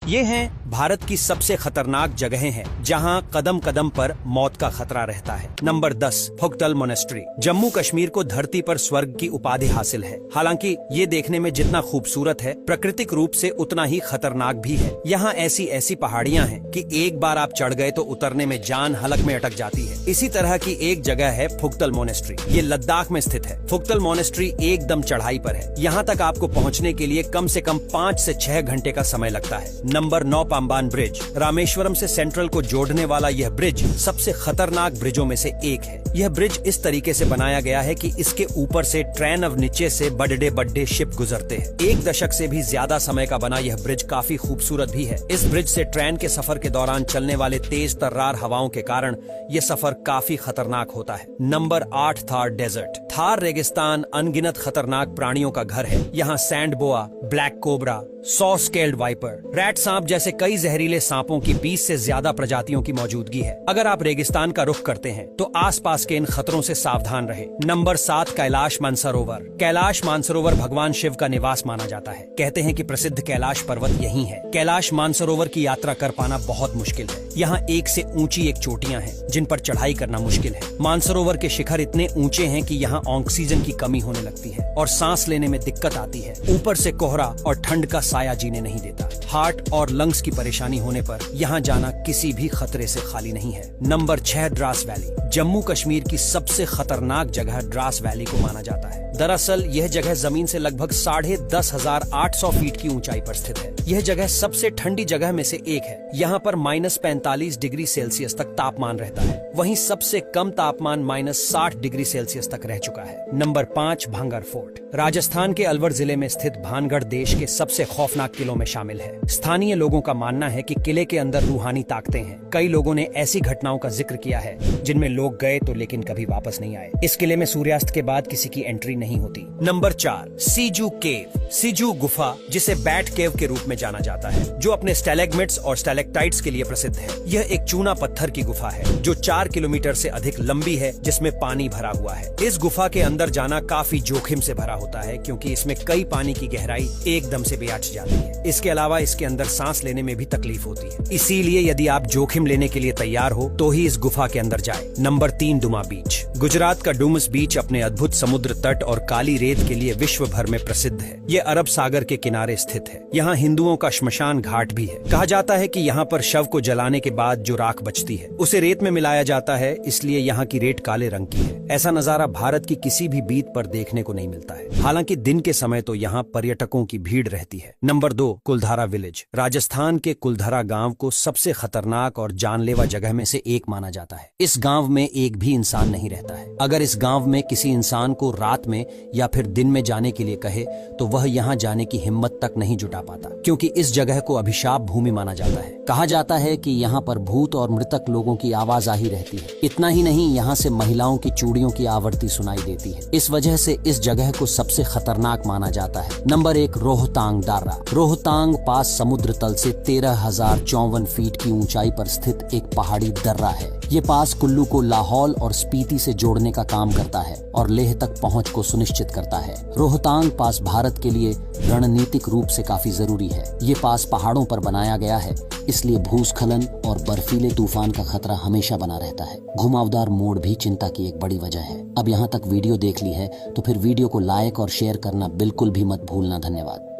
ये हैं भारत की सबसे खतरनाक जगहें हैं जहां कदम कदम पर मौत का खतरा रहता है। Number 10 Phuktal monastery. जम्मू कश्मीर को धरती पर स्वर्ग की उपाधि हासिल है। हालांकि ये देखने में जितना खूबसूरत है, प्राकृतिक रूप से उतना ही खतरनाक भी है। यहाँ ऐसी ऐसी पहाड़ियाँ हैं कि एक बार आप चढ़ गए तो उतरने में जान हलक में अटक जाती है। इसी तरह की एक जगह है फुकटल मोनेस्ट्री। ये लद्दाख में स्थित है। फुकटल मोनेस्ट्री एकदम चढ़ाई पर है। यहाँ तक आपको पहुँचने के लिए कम से कम 5 से 6 घंटे का समय लगता है। Number 9 पाम्बान bridge. रामेश्वरम से सेंट्रल को जोड़ने वाला यह ब्रिज सबसे खतरनाक ब्रिजों में से एक है। यह ब्रिज इस तरीके से बनाया गया है कि इसके ऊपर से ट्रेन और नीचे से बड़े बड़े शिप गुजरते हैं। 1 दशक से भी ज्यादा समय का बना यह ब्रिज काफी खूबसूरत भी है। इस ब्रिज से ट्रेन के सफर के दौरान चलने वाले तेज तर्रार हवाओं के कारण यह सफर काफी खतरनाक होता है। Number 8 Thar desert. थार रेगिस्तान अनगिनत खतरनाक प्राणियों का घर है। यहाँ सैंड बोआ, black cobra, saw scaled viper, rat सांप जैसे कई जहरीले सांपों की 20 से ज्यादा प्रजातियों की मौजूदगी है। अगर आप रेगिस्तान का रुख करते हैं तो आसपास के इन खतरों से सावधान रहें। नंबर 7 कैलाश मानसरोवर। कैलाश मानसरोवर भगवान शिव का निवास माना जाता है। कहते हैं कि प्रसिद्ध कैलाश पर्वत यहीं है। कैलाश मानसरोवर की यात्रा कर पाना बहुत मुश्किल है। यहाँ एक से ऊंची एक चोटियां हैं जिन पर चढ़ाई करना मुश्किल है। मानसरोवर के शिखर इतने ऊंचे हैं कि यहाँ ऑक्सीजन की कमी होने लगती है और सांस लेने में दिक्कत आती है। ऊपर से कोहरा और ठंड का साया जीने नहीं देता। हार्ट और लंग्स की परेशानी होने पर यहाँ जाना किसी भी खतरे से खाली नहीं है। Number 6 Dras valley. जम्मू कश्मीर की सबसे खतरनाक जगह द्रास वैली को माना जाता है। दरअसल यह जगह जमीन से लगभग 10,800 फीट की ऊंचाई पर स्थित है। यह जगह सबसे ठंडी जगह में से एक है। यहाँ पर -45 डिग्री सेल्सियस तक तापमान रहता है। वहीं सबसे कम तापमान -60 डिग्री सेल्सियस तक रह चुका है। Number 5 Bhangarh fort. राजस्थान के अलवर जिले में स्थित भानगढ़ देश के सबसे खौफनाक किलों में शामिल है। स्थानीय लोगों का मानना है कि किले के अंदर रूहानी ताकतें हैं। कई लोगों ने ऐसी घटनाओं का जिक्र किया है जिनमें लोग गए तो लेकिन कभी वापस नहीं आए। इस किले में सूर्यास्त के बाद किसी की एंट्री नहीं होती। नंबर 4 सीजू केव। सीजू गुफा, जिसे बैट केव के रूप में जाना जाता है, जो अपने स्टैलेग्मिट्स और स्टैलेक्टाइट्स के लिए प्रसिद्ध है। यह एक चूना पत्थर की गुफा है जो 4 किलोमीटर से अधिक लंबी है, जिसमें पानी भरा हुआ है। इस गुफा के अंदर जाना काफी जोखिम से भरा होता है क्योंकि इसमें कई पानी की गहराई एकदम से बेआँच जाती है। इसके अलावा इसके अंदर सांस लेने में भी तकलीफ होती है। इसीलिए यदि आप जोखिम लेने के लिए तैयार हो तो ही इस गुफा के अंदर जाएं। नंबर 3 डुमा बीच। गुजरात का डुमस बीच अपने अद्भुत समुद्र तट और काली रेत के लिए विश्व भर में प्रसिद्ध है। ये अरब सागर के किनारे स्थित है। यहाँ हिंदुओं का श्मशान घाट भी है। कहा जाता है कि यहाँ पर शव को जलाने के बाद जो राख बचती है उसे रेत में मिलाया जाता है, इसलिए यहाँ की रेत काले रंग की है। ऐसा नजारा भारत की किसी भी बीच पर देखने को नहीं मिलता है। हालांकि दिन के समय तो यहाँ पर्यटकों की भीड़ रहती है। नंबर 2 कुलधारा विलेज। राजस्थान के कुलधारा गांव को सबसे खतरनाक और जानलेवा जगह में से एक माना जाता है। इस गांव में एक भी इंसान नहीं रहता है। अगर इस गांव में किसी इंसान को रात में या फिर दिन में जाने के लिए कहे तो वह यहाँ जाने की हिम्मत तक नहीं जुटा पाता, क्योंकि इस जगह को अभिशाप भूमि माना जाता है। कहा जाता है कि यहाँ पर भूत और मृतक लोगों की आवाज आही रहती है। इतना ही नहीं, यहाँ से महिलाओं की चूड़ियों की आवर्ती सुनाई देती है। इस वजह से इस जगह को सबसे खतरनाक माना जाता है। नंबर 1 रोहतांग दार्रा। रोहतांग पास समुद्र तल से 13,054 फीट की ऊंचाई पर स्थित एक पहाड़ी दर्रा है। ये पास कुल्लू को लाहौल और स्पीति से जोड़ने का काम करता है और लेह तक पहुंच को सुनिश्चित करता है। रोहतांग पास भारत के लिए रणनीतिक रूप से काफी जरूरी है। ये पास पहाड़ों पर बनाया गया है, इसलिए भूस्खलन और बर्फीले तूफान का खतरा हमेशा बना रहता है। घुमावदार मोड़ भी चिंता की एक बड़ी वजह है। अब यहाँ तक वीडियो देख ली है तो फिर वीडियो को लाइक और शेयर करना बिल्कुल भी मत भूलना। धन्यवाद।